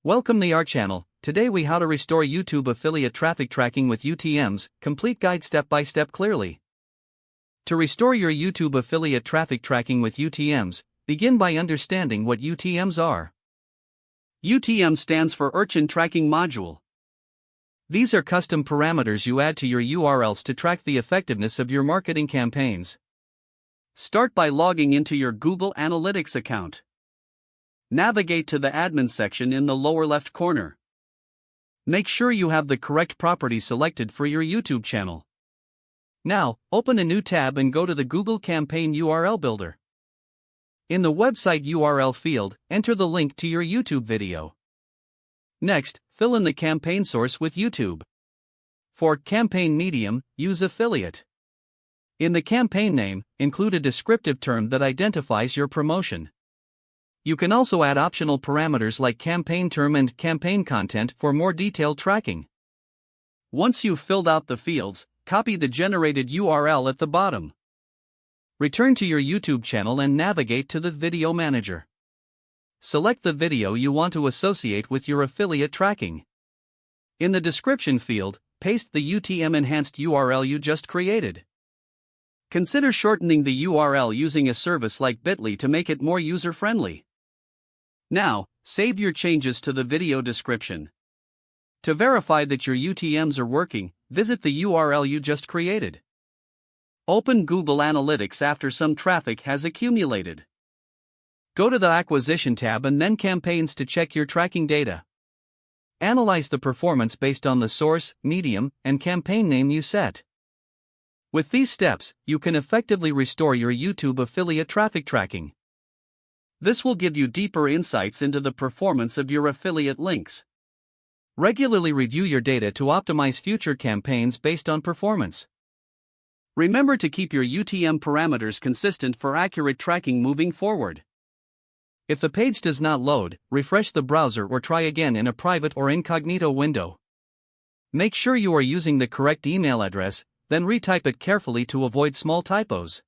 Welcome to our channel. Today we how to restore YouTube affiliate traffic tracking with UTMs, complete guide step by step clearly. To restore your YouTube affiliate traffic tracking with UTMs, begin by understanding what UTMs are. UTM stands for Urchin Tracking Module. These are custom parameters you add to your URLs to track the effectiveness of your marketing campaigns. Start by logging into your Google Analytics account. Navigate to the admin section in the lower left corner. Make sure you have the correct property selected for your YouTube channel. Now, open a new tab and go to the Google Campaign URL Builder. In the website URL field, enter the link to your YouTube video. Next, fill in the campaign source with YouTube. For campaign medium, use affiliate. In the campaign name, include a descriptive term that identifies your promotion. You can also add optional parameters like campaign term and campaign content for more detailed tracking. Once you've filled out the fields, copy the generated URL at the bottom. Return to your YouTube channel and navigate to the Video Manager. Select the video you want to associate with your affiliate tracking. In the description field, paste the UTM enhanced URL you just created. Consider shortening the URL using a service like Bitly to make it more user-friendly. Now, save your changes to the video description. To verify that your UTMs are working, visit the URL you just created. Open Google Analytics after some traffic has accumulated. Go to the Acquisition tab and then Campaigns to check your tracking data. Analyze the performance based on the source, medium, and campaign name you set. With these steps, you can effectively restore your YouTube affiliate traffic tracking. This will give you deeper insights into the performance of your affiliate links. Regularly review your data to optimize future campaigns based on performance. Remember to keep your UTM parameters consistent for accurate tracking moving forward. If the page does not load, refresh the browser or try again in a private or incognito window. Make sure you are using the correct email address, then retype it carefully to avoid small typos.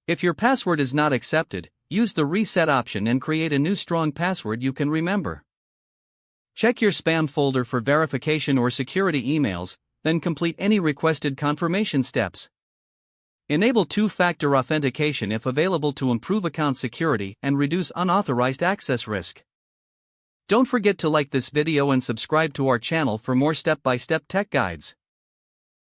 If your password is not accepted, use the reset option and create a new strong password you can remember. Check your spam folder for verification or security emails, then complete any requested confirmation steps. Enable two-factor authentication if available to improve account security and reduce unauthorized access risk. Don't forget to like this video and subscribe to our channel for more step-by-step tech guides.